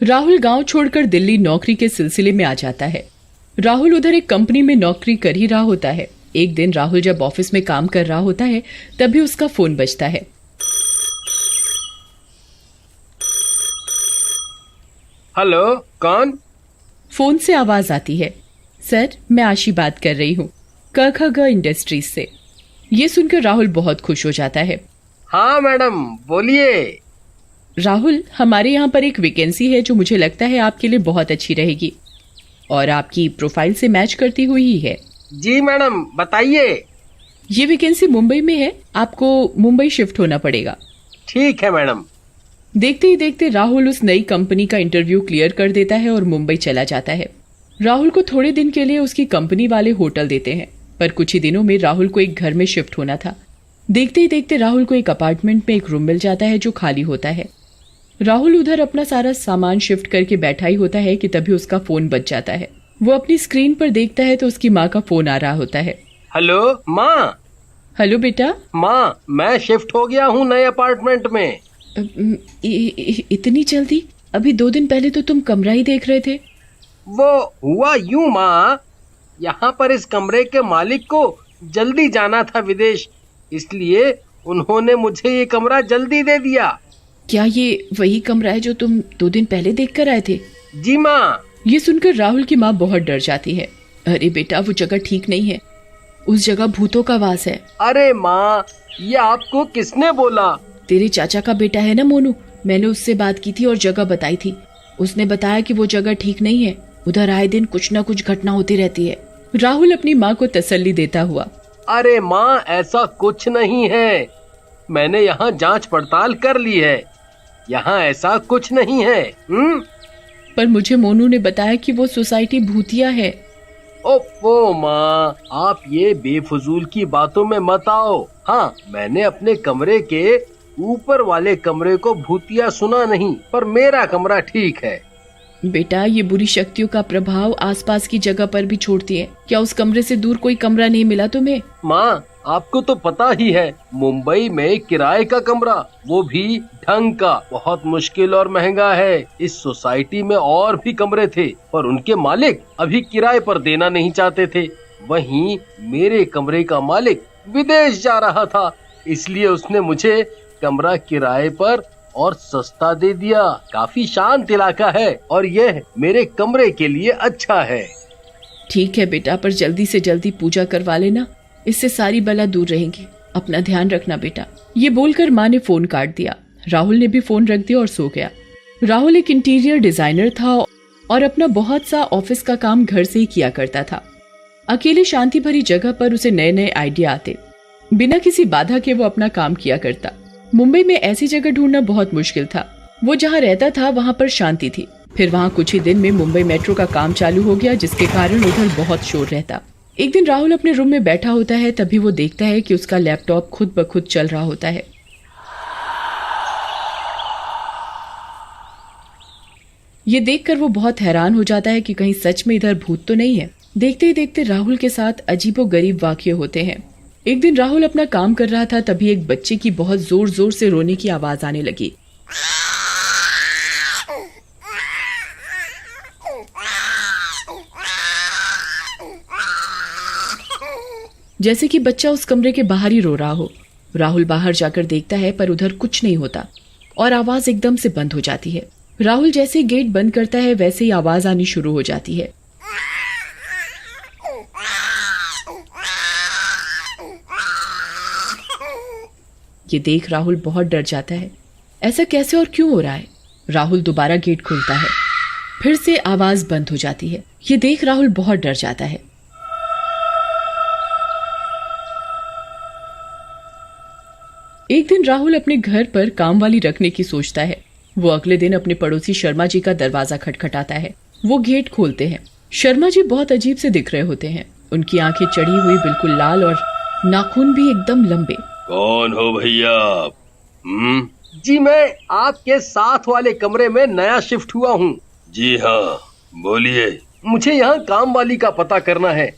राहुल गांव छोड़कर दिल्ली नौकरी के सिलसिले में आ जाता है। राहुल उधर एक कंपनी में नौकरी कर ही रहा होता है। एक दिन राहुल जब ऑफिस में काम कर रहा होता है तभी उसका फोन बजता है। हेलो, कौन? फोन से आवाज आती है, सर मैं आशी बात कर रही हूँ, क इंडस्ट्रीज से। ये सुनकर राहुल बहुत खुश हो जाता है। हाँ मैडम, बोलिए। राहुल, हमारे यहाँ पर एक वैकेंसी है जो मुझे लगता है आपके लिए बहुत अच्छी रहेगी और आपकी प्रोफाइल से मैच करती हुई ही है। जी मैडम, बताइए। ये वैकेंसी मुंबई में है, आपको मुंबई शिफ्ट होना पड़ेगा। ठीक है मैडम। देखते ही देखते राहुल उस नई कंपनी का इंटरव्यू क्लियर कर देता है और मुंबई चला जाता है। राहुल को थोड़े दिन के लिए उसकी कंपनी वाले होटल देते हैं, पर कुछ ही दिनों में राहुल को एक घर में शिफ्ट होना था। देखते ही देखते राहुल को एक अपार्टमेंट में एक रूम मिल जाता है जो खाली होता है। राहुल उधर अपना सारा सामान शिफ्ट करके बैठा ही होता है कि तभी उसका फोन बज जाता है। वो अपनी स्क्रीन पर देखता है तो उसकी माँ का फोन आ रहा होता है। हेलो माँ। हेलो बेटा। माँ, मैं शिफ्ट हो गया हूँ नए अपार्टमेंट में। इतनी जल्दी? अभी 2 दिन पहले तो तुम कमरा ही देख रहे थे। वो हुआ यूं माँ, यहाँ पर इस कमरे के मालिक को जल्दी जाना था विदेश, इसलिए उन्होंने मुझे ये कमरा जल्दी दे दिया। क्या ये वही कमरा है जो तुम 2 दिन पहले देख कर आए थे? जी माँ। ये सुनकर राहुल की माँ बहुत डर जाती है। अरे बेटा, वो जगह ठीक नहीं है, उस जगह भूतों का वास है। अरे माँ, ये आपको किसने बोला? तेरे चाचा का बेटा है ना मोनू, मैंने उससे बात की थी और जगह बताई थी। उसने बताया कि वो जगह ठीक नहीं है, उधर आए दिन कुछ न कुछ घटना होती रहती है। राहुल अपनी माँ को तसल्ली देता हुआ। अरे माँ, ऐसा कुछ नहीं है, मैंने यहाँ जांच पड़ताल कर ली है, यहाँ ऐसा कुछ नहीं है। पर मुझे मोनू ने बताया कि वो सोसाइटी भूतिया है। ओफो माँ, आप ये बेफजूल की बातों में मत आओ। हाँ, मैंने अपने कमरे के ऊपर वाले कमरे को भूतिया सुना नहीं, पर मेरा कमरा ठीक है। बेटा, ये बुरी शक्तियों का प्रभाव आसपास की जगह पर भी छोड़ती है। क्या उस कमरे से दूर कोई कमरा नहीं मिला तुम्हें? माँ, आपको तो पता ही है, मुंबई में किराए का कमरा, वो भी ढंग का, बहुत मुश्किल और महंगा है। इस सोसाइटी में और भी कमरे थे पर उनके मालिक अभी किराए पर देना नहीं चाहते थे। वहीं मेरे कमरे का मालिक विदेश जा रहा था, इसलिए उसने मुझे कमरा किराए पर और सस्ता दे दिया। काफी शांत इलाका है और यह मेरे कमरे के लिए अच्छा है। ठीक है बेटा, पर जल्दी से जल्दी पूजा करवा लेना, इससे सारी बला दूर रहेंगी। अपना ध्यान रखना बेटा। ये बोलकर माँ ने फोन काट दिया। राहुल ने भी फोन रख दिया और सो गया। राहुल एक इंटीरियर डिजाइनर था और अपना बहुत सा ऑफिस का काम घर से ही किया करता था। अकेले शांति भरी जगह पर उसे नए नए आइडिया आते। बिना किसी बाधा के वो अपना काम किया करता। मुंबई में ऐसी जगह ढूंढना बहुत मुश्किल था। वो जहाँ रहता था वहाँ पर शांति थी। फिर वहाँ कुछ ही दिन में मुंबई मेट्रो का काम चालू हो गया, जिसके कारण उधर बहुत शोर रहता। एक दिन राहुल अपने रूम में बैठा होता है, तभी वो देखता है कि उसका लैपटॉप खुद ब खुद चल रहा होता है। ये देखकर वो बहुत हैरान हो जाता है कि कहीं सच में इधर भूत तो नहीं है। देखते ही देखते राहुल के साथ अजीबोगरीब वाकये होते हैं। एक दिन राहुल अपना काम कर रहा था, तभी एक बच्चे की बहुत जोर जोर से रोने की आवाज आने लगी। जैसे कि बच्चा उस कमरे के बाहर ही रो रहा हो। राहुल बाहर जाकर देखता है पर उधर कुछ नहीं होता और आवाज एकदम से बंद हो जाती है। राहुल जैसे ही गेट बंद करता है वैसे ही आवाज आनी शुरू हो जाती है। ये देख राहुल बहुत डर जाता है। ऐसा कैसे और क्यों हो रहा है? राहुल दोबारा गेट खोलता है, फिर से आवाज बंद हो जाती है। ये देख राहुल बहुत डर जाता है। एक दिन राहुल अपने घर पर काम वाली रखने की सोचता है। वो अगले दिन अपने पड़ोसी शर्मा जी का दरवाजा खटखटाता है। वो गेट खोलते हैं। शर्मा जी बहुत अजीब से दिख रहे होते हैं। उनकी आंखें चढ़ी हुई, बिल्कुल लाल और नाखून भी एकदम लंबे। कौन हो भैया? जी, मैं आपके साथ वाले कमरे में नया शिफ्ट हुआ हूँ। जी हाँ, बोलिए। मुझे यहाँ काम वाली का पता करना है।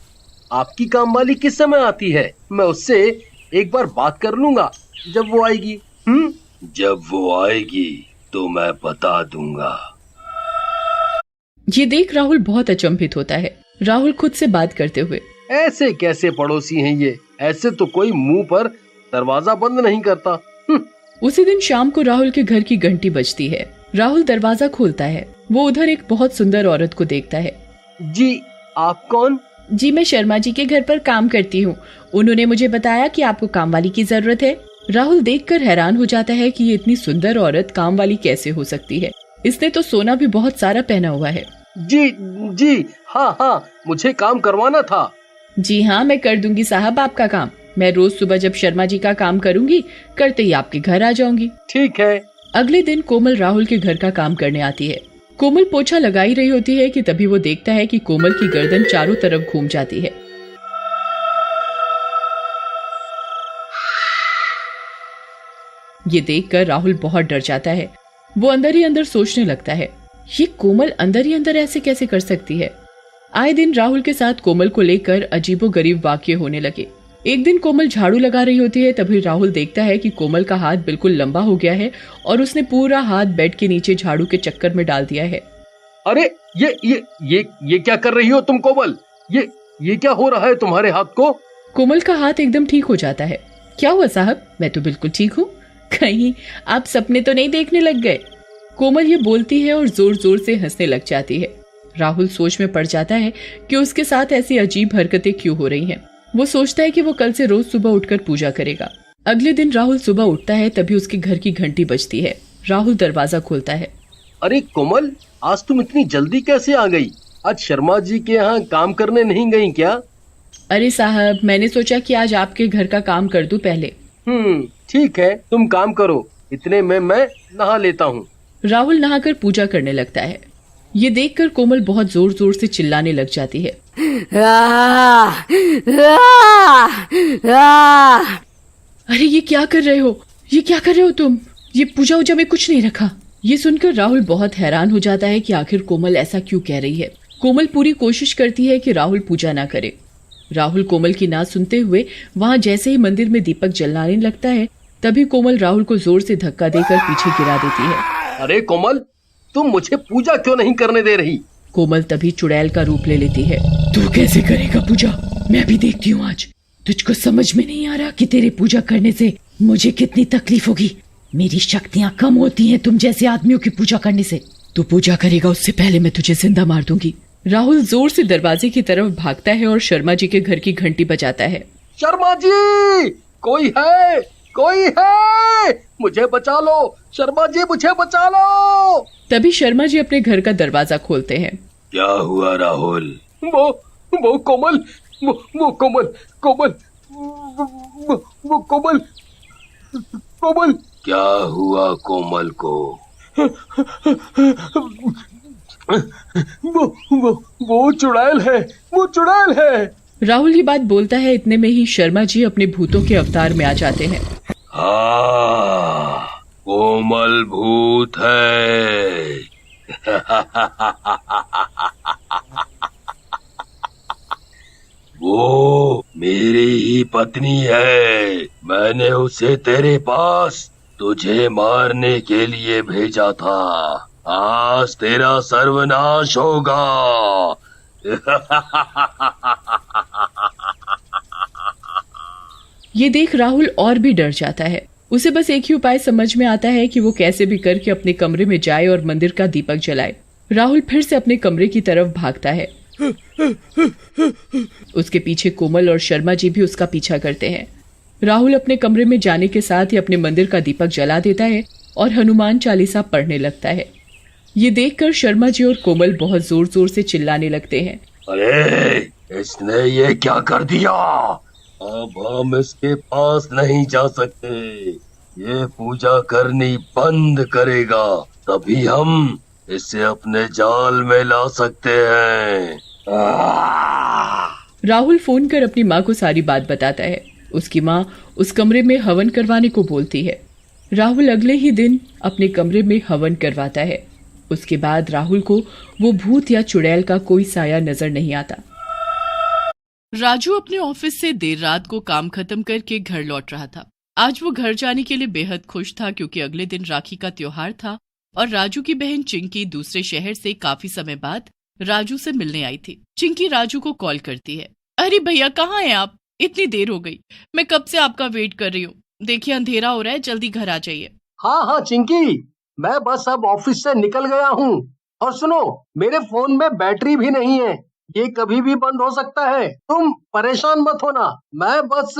आपकी काम वाली किस समय आती है? मैं उससे एक बार बात कर लूंगा जब वो आएगी। जब वो आएगी तो मैं बता दूंगा। ये देख राहुल बहुत अचंभित होता है। राहुल खुद से बात करते हुए, ऐसे कैसे पड़ोसी हैं ये? ऐसे तो कोई मुंह पर दरवाजा बंद नहीं करता। उसी दिन शाम को राहुल के घर की घंटी बजती है। राहुल दरवाजा खोलता है। वो उधर एक बहुत सुंदर औरत को देखता है। जी, आप कौन? जी, मैं शर्मा जी के घर पर काम करती हूँ। उन्होंने मुझे बताया कि आपको काम वाली की जरूरत है। राहुल देखकर हैरान हो जाता है कि ये इतनी सुंदर औरत काम वाली कैसे हो सकती है। इसने तो सोना भी बहुत सारा पहना हुआ है। जी जी, हाँ, मुझे काम करवाना था। जी हाँ, मैं कर दूंगी साहब आपका काम। मैं रोज सुबह जब शर्मा जी का काम करूंगी, करते ही आपके घर आ जाऊंगी। ठीक है। अगले दिन कोमल राहुल के घर का काम करने आती है। कोमल पोछा लगा ही रही होती है कि तभी वो देखता है कि कोमल की गर्दन चारों तरफ घूम जाती है। ये देखकर राहुल बहुत डर जाता है। वो अंदर ही अंदर सोचने लगता है, ये कोमल अंदर ही अंदर ऐसे कैसे कर सकती है। आए दिन राहुल के साथ कोमल को लेकर अजीबोगरीब वाकये होने लगे। एक दिन कोमल झाड़ू लगा रही होती है, तभी राहुल देखता है कि कोमल का हाथ बिल्कुल लंबा हो गया है और उसने पूरा हाथ बेड के नीचे झाड़ू के चक्कर में डाल दिया है। अरे ये क्या कर रही हो तुम कोमल? ये क्या हो रहा है तुम्हारे हाथ को? कोमल का हाथ एकदम ठीक हो जाता है। क्या हुआ साहब? मैं तो बिल्कुल ठीक हूँ। कहीं आप सपने तो नहीं देखने लग गए? कोमल ये बोलती है और जोर जोर से हंसने लग जाती है। राहुल सोच में पड़ जाता है कि उसके साथ ऐसी अजीब हरकतें क्यों हो रही हैं। वो सोचता है कि वो कल से रोज सुबह उठकर पूजा करेगा। अगले दिन राहुल सुबह उठता है, तभी उसके घर की घंटी बजती है। राहुल दरवाजा खोलता है। अरे कोमल, आज तुम इतनी जल्दी कैसे आ गई? आज शर्मा जी के यहाँ काम करने नहीं गई क्या? अरे साहब, मैंने सोचा कि आज आपके घर का काम कर दूं पहले। ठीक है, तुम काम करो, इतने में मैं नहा लेता हूँ। राहुल नहाकर पूजा करने लगता है। ये देखकर कोमल बहुत जोर जोर से चिल्लाने लग जाती है। अरे ये क्या कर रहे हो? ये क्या कर रहे हो तुम? ये पूजा वूजा में कुछ नहीं रखा। ये सुनकर राहुल बहुत हैरान हो जाता है कि आखिर कोमल ऐसा क्यों कह रही है। कोमल पूरी कोशिश करती है कि राहुल पूजा ना करे। राहुल कोमल की ना सुनते हुए वहाँ जैसे ही मंदिर में दीपक जलाने लगता है, तभी कोमल राहुल को जोर से धक्का देकर पीछे गिरा देती है। अरे कोमल, तुम मुझे पूजा क्यों नहीं करने दे रही? कोमल तभी चुड़ैल का रूप ले लेती है। तू कैसे करेगा पूजा? मैं भी देखती हूँ आज। तुझको समझ में नहीं आ रहा कि तेरे पूजा करने से मुझे कितनी तकलीफ होगी। मेरी शक्तियाँ कम होती हैं तुम जैसे आदमियों की पूजा करने से। तू पूजा करेगा उससे पहले मैं तुझे जिंदा मार दूंगी। राहुल जोर से दरवाजे की तरफ भागता है और शर्मा जी के घर की घंटी बजाता है। शर्मा जी, कोई है? कोई है? मुझे बचा लो शर्मा जी, मुझे बचा लो। तभी शर्मा जी अपने घर का दरवाजा खोलते हैं। क्या हुआ राहुल? वो कोमल, वो कोमल, वो कोमल। क्या हुआ कोमल को? वो चुड़ैल है, वो चुड़ैल है। राहुल ये बात बोलता है, इतने में ही शर्मा जी अपने भूतों के अवतार में आ जाते हैं। हाँ, कोमल भूत है। वो मेरी ही पत्नी है। मैंने उसे तेरे पास तुझे मारने के लिए भेजा था। आज तेरा सर्वनाश होगा। ये देख राहुल और भी डर जाता है। उसे बस एक ही उपाय समझ में आता है कि वो कैसे भी करके अपने कमरे में जाए और मंदिर का दीपक जलाए। राहुल फिर से अपने कमरे की तरफ भागता है। उसके पीछे कोमल और शर्मा जी भी उसका पीछा करते हैं। राहुल अपने कमरे में जाने के साथ ही अपने मंदिर का दीपक जला देता है और हनुमान चालीसा पढ़ने लगता है। ये देखकर शर्मा जी और कोमल बहुत जोर जोर से चिल्लाने लगते हैं। अरे, इसने ये क्या कर दिया? अब हम इसके पास नहीं जा सकते। ये पूजा करनी बंद करेगा, तभी हम इसे अपने जाल में ला सकते हैं। राहुल फोन कर अपनी माँ को सारी बात बताता है। उसकी माँ उस कमरे में हवन करवाने को बोलती है। राहुल अगले ही दिन अपने कमरे में हवन करवाता है। उसके बाद राहुल को वो भूत या चुड़ैल का कोई साया नजर नहीं आता। राजू अपने ऑफिस से देर रात को काम खत्म करके घर लौट रहा था। आज वो घर जाने के लिए बेहद खुश था क्योंकि अगले दिन राखी का त्योहार था और राजू की बहन चिंकी दूसरे शहर से काफी समय बाद राजू से मिलने आई थी। चिंकी राजू को कॉल करती है। अरे भैया कहाँ हैं आप? इतनी देर हो गई, मैं कब से आपका वेट कर रही हूँ। देखिए अंधेरा हो रहा है, जल्दी घर आ जाइए। हाँ हाँ चिंकी, मैं बस अब ऑफिस से निकल गया हूँ। और सुनो, मेरे फोन में बैटरी भी नहीं है, ये कभी भी बंद हो सकता है। तुम परेशान मत होना, मैं बस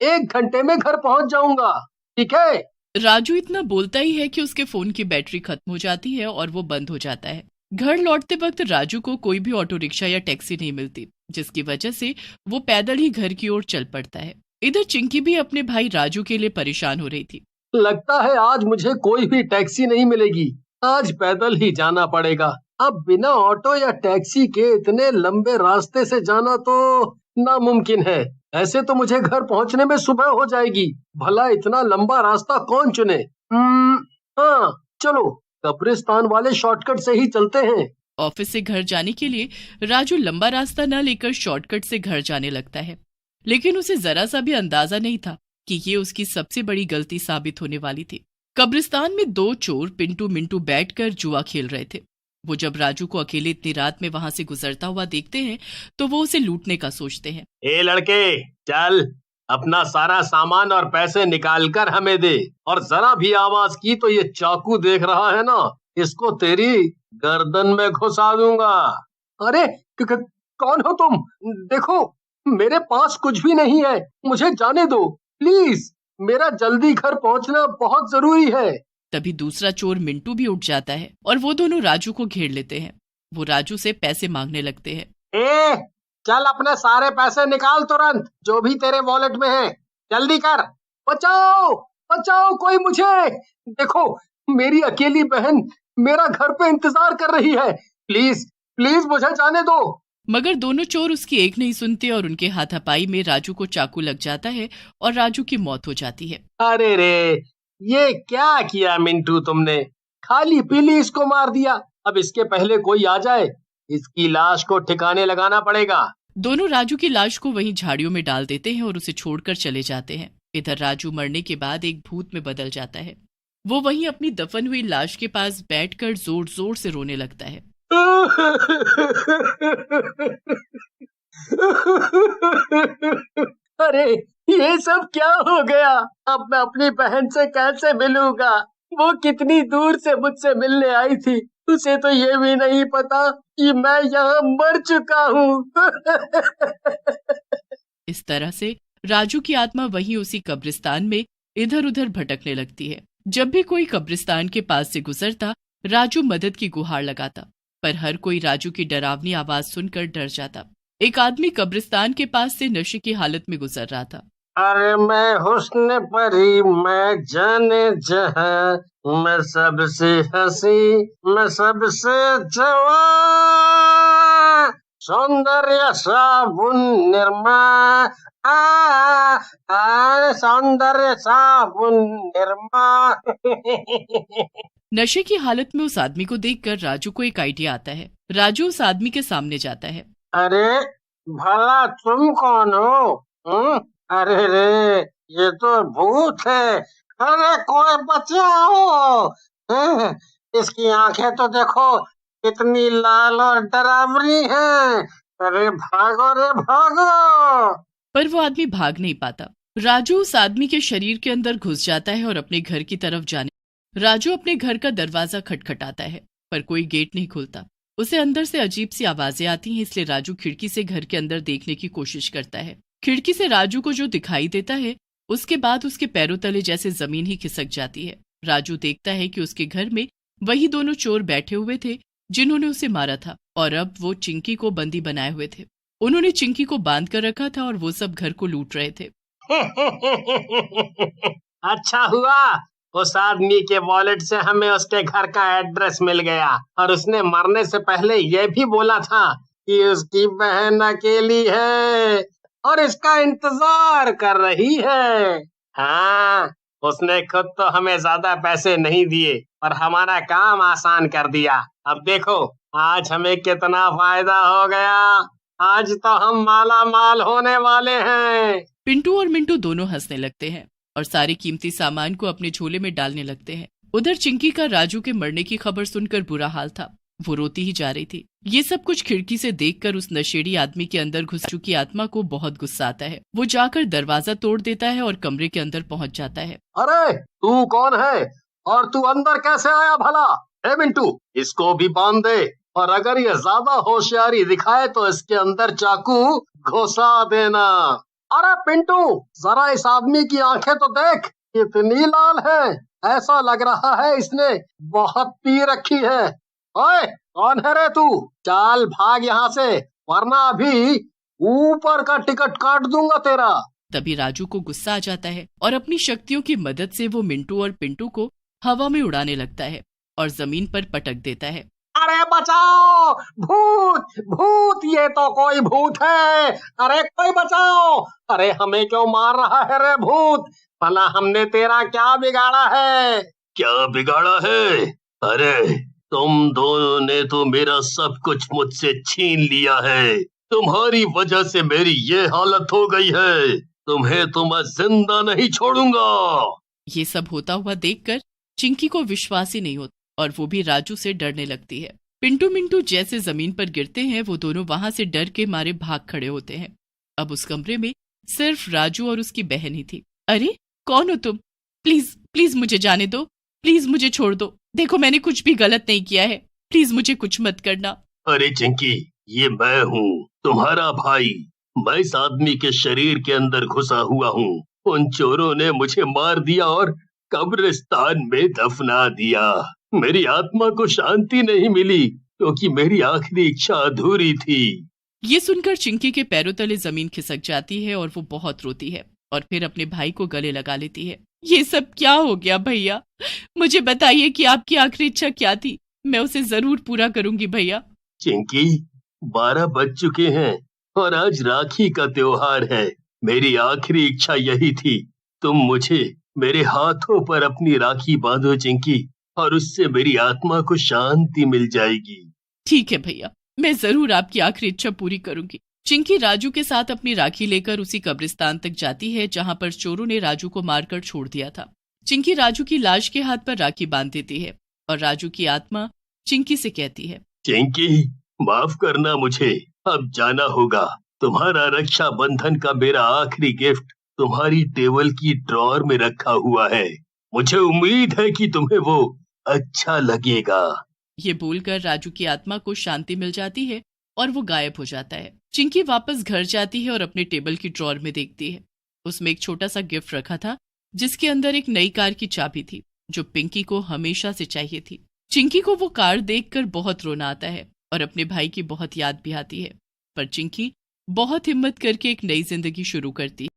1 घंटे में घर पहुँच जाऊंगा, ठीक है? राजू इतना बोलता ही है कि उसके फोन की बैटरी खत्म हो जाती है और वो बंद हो जाता है। घर लौटते वक्त राजू को कोई भी ऑटो रिक्शा या टैक्सी नहीं मिलती, जिसकी वजह से वो पैदल ही घर की ओर चल पड़ता है। इधर चिंकी भी अपने भाई राजू के लिए परेशान हो रही थी। लगता है आज मुझे कोई भी टैक्सी नहीं मिलेगी, आज पैदल ही जाना पड़ेगा। अब बिना ऑटो या टैक्सी के इतने लंबे रास्ते से जाना तो नामुमकिन है। ऐसे तो मुझे घर पहुंचने में सुबह हो जाएगी, भला इतना लंबा रास्ता कौन चुने? हाँ चलो, कब्रिस्तान वाले शॉर्टकट से ही चलते हैं। ऑफिस से घर जाने के लिए राजू लंबा रास्ता न लेकर शॉर्टकट से घर जाने लगता है, लेकिन उसे जरा सा भी अंदाजा नहीं था कि ये उसकी सबसे बड़ी गलती साबित होने वाली थी। कब्रिस्तान में 2 चोर पिंटू मिंटू बैठकर जुआ खेल रहे थे। वो जब राजू को अकेले इतनी रात में वहां से गुजरता हुआ देखते हैं तो वो उसे लूटने का सोचते हैं। ए लड़के, चल अपना सारा सामान और पैसे निकाल कर हमें दे, और जरा भी आवाज की तो ये चाकू देख रहा है ना, इसको तेरी गर्दन में घुसा दूंगा। अरे कौन हो तुम? देखो मेरे पास कुछ भी नहीं है, मुझे जाने दो प्लीज, मेरा जल्दी घर पहुंचना बहुत जरूरी है। तभी दूसरा चोर मिंटू भी उठ जाता है और वो दोनों राजू को घेर लेते हैं। वो राजू से पैसे मांगने लगते हैं। ए, चल अपने सारे पैसे निकाल तुरंत, जो भी तेरे वॉलेट में है, जल्दी कर। बचाओ बचाओ कोई मुझे, देखो मेरी अकेली बहन मेरा घर पे इंतजार कर रही है, प्लीज प्लीज मुझे जाने दो। मगर दोनों चोर उसकी एक नहीं सुनते और उनके हाथापाई में राजू को चाकू लग जाता है और राजू की मौत हो जाती है। अरे रे, ये क्या किया मिंटू तुमने? खाली पीली इसको मार दिया। अब इसके पहले कोई आ जाए, इसकी लाश को ठिकाने लगाना पड़ेगा। दोनों राजू की लाश को वहीं झाड़ियों में डाल देते हैं और उसे छोड़कर चले जाते हैं। इधर राजू मरने के बाद एक भूत में बदल जाता है। वो वहीं अपनी दफन हुई लाश के पास बैठकर जोर जोर से रोने लगता है। अरे ये सब क्या हो गया? अब मैं अपनी बहन से कैसे मिलूंगा? वो कितनी दूर से मुझसे मिलने आई थी, उसे तो ये भी नहीं पता कि मैं यहाँ मर चुका हूँ। इस तरह से राजू की आत्मा वहीं उसी कब्रिस्तान में इधर उधर भटकने लगती है। जब भी कोई कब्रिस्तान के पास से गुजरता, राजू मदद की गुहार लगाता, पर हर कोई राजू की डरावनी आवाज सुनकर डर जाता। एक आदमी कब्रिस्तान के पास से नशे की हालत में गुजर रहा था। अरे मैं हुस्न परी, मैं जाने जहां, मैं सबसे हंसी, मैं सबसे जवान, सौंदर्य साबुन निरमा, सौंदर्य साबुन निरमा। नशे की हालत में उस आदमी को देखकर राजू को एक आइडिया आता है। राजू उस आदमी के सामने जाता है। अरे भला तुम कौन हो? अरे रे, ये तो भूत है। अरे कोई बचाओ! इसकी आंखें तो देखो कितनी लाल और डरावनी हैं। अरे भागो रे भागो! पर वो आदमी भाग नहीं पाता। राजू उस आदमी के शरीर के अंदर घुस जाता है और अपने घर की तरफ जाने। राजू अपने घर का दरवाजा खटखटाता है, पर कोई गेट नहीं खुलता। उसे अंदर से अजीब सी आवाजें आती हैं, इसलिए राजू खिड़की से घर के अंदर देखने की कोशिश करता है। खिड़की से राजू को जो दिखाई देता है, उसके बाद उसके पैरों तले जैसे जमीन ही खिसक जाती है। राजू देखता है कि उसके घर में वही दोनों चोर बैठे हुए थे जिन्होंने उसे मारा था, और अब वो चिंकी को बंदी बनाए हुए थे। उन्होंने चिंकी को बांध कर रखा था और वो सब घर को लूट रहे थे। अच्छा हुआ उस आदमी के वॉलेट से हमें उसके घर का एड्रेस मिल गया, और उसने मरने से पहले यह भी बोला था कि उसकी बहन अकेली है और इसका इंतजार कर रही है। हाँ, उसने खुद तो हमें ज्यादा पैसे नहीं दिए और हमारा काम आसान कर दिया। अब देखो आज हमें कितना फायदा हो गया, आज तो हम माला माल होने वाले हैं। पिंटू और मिंटू दोनों हंसने लगते हैं और सारे कीमती सामान को अपने झोले में डालने लगते हैं। उधर चिंकी का राजू के मरने की खबर सुनकर बुरा हाल था। वो रोती ही जा रही थी। ये सब कुछ खिड़की से देखकर उस नशेड़ी आदमी के अंदर घुस चुकी आत्मा को बहुत गुस्सा आता है। वो जाकर दरवाजा तोड़ देता है और कमरे के अंदर पहुंच जाता है। अरे तू कौन है और तू अंदर कैसे आया भला? ए मिंटू, इसको भी बांध दे, और अगर ये ज्यादा होशियारी दिखाए तो इसके अंदर चाकू घुसा देना। अरे पिंटू, जरा इस आदमी की आंखें तो देख, कितनी लाल है। ऐसा लग रहा है इसने बहुत पी रखी है। ओए, कौन है रे तू? चाल भाग यहाँ से, वरना अभी ऊपर का टिकट काट दूंगा तेरा। तभी राजू को गुस्सा आ जाता है और अपनी शक्तियों की मदद से वो मिंटू और पिंटू को हवा में उड़ाने लगता है और जमीन पर पटक देता है। अरे बचाओ, भूत भूत, ये तो कोई भूत है। अरे कोई बचाओ। अरे हमें क्यों मार रहा है रे भूत? भला हमने तेरा क्या बिगाड़ा है? क्या बिगाड़ा है? अरे तुम दोनों ने तो मेरा सब कुछ मुझसे छीन लिया है। तुम्हारी वजह से मेरी ये हालत हो गई है। तुम्हें तो मैं जिंदा नहीं छोड़ूंगा। ये सब होता हुआ देखकर चिंकी को विश्वास ही नहीं होता और वो भी राजू से डरने लगती है। पिंटू मिंटू जैसे जमीन पर गिरते हैं वो दोनों वहां से डर के मारे भाग खड़े होते हैं। अब उस कमरे में सिर्फ राजू और उसकी बहन ही थी। अरे कौन हो तुम? प्लीज प्लीज मुझे जाने दो, प्लीज मुझे छोड़ दो। देखो मैंने कुछ भी गलत नहीं किया है, प्लीज मुझे कुछ मत करना। अरे चिंकी, ये मैं हूँ, तुम्हारा भाई। मैं इस आदमी के शरीर के अंदर घुसा हुआ हूँ। उन चोरों ने मुझे मार दिया और कब्रिस्तान में दफना दिया। मेरी आत्मा को शांति नहीं मिली क्योंकि मेरी आखिरी इच्छा अधूरी थी। ये सुनकर चिंकी के पैरों तले जमीन खिसक जाती है और वो बहुत रोती है और फिर अपने भाई को गले लगा लेती है। ये सब क्या हो गया भैया? मुझे बताइए कि आपकी आखिरी इच्छा क्या थी? मैं उसे जरूर पूरा करूंगी भैया। चिंकी, 12 बज चुके हैं और आज राखी का त्योहार है। मेरी आखिरी इच्छा यही थी। तुम मुझे मेरे हाथों पर अपनी राखी बांधो चिंकी, और उससे मेरी आत्मा को शांति मिल जाएगी। ठीक है भैया, मैं जरूर आपकी आखिरी इच्छा पूरी करूंगी। चिंकी राजू के साथ अपनी राखी लेकर उसी कब्रिस्तान तक जाती है जहां पर चोरों ने राजू को मारकर छोड़ दिया था। चिंकी राजू की लाश के हाथ पर राखी बांध देती है और राजू की आत्मा चिंकी से कहती है, चिंकी, माफ करना मुझे, अब जाना होगा। तुम्हारा रक्षा बंधन का मेरा आखिरी गिफ्ट तुम्हारी टेबल की ड्रॉअर में रखा हुआ है। मुझे उम्मीद है कि तुम्हें वो अच्छा लगेगा। ये बोलकर राजू की आत्मा को शांति मिल जाती है और वो गायब हो जाता है। चिंकी वापस घर जाती है और अपने टेबल की ड्रॉअर में देखती है। उसमें एक छोटा सा गिफ्ट रखा था जिसके अंदर एक नई कार की चाबी थी जो पिंकी को हमेशा से चाहिए थी। चिंकी को वो कार देखकर बहुत रोना आता है और अपने भाई की बहुत याद भी आती है, पर चिंकी बहुत हिम्मत करके एक नई जिंदगी शुरू करती है।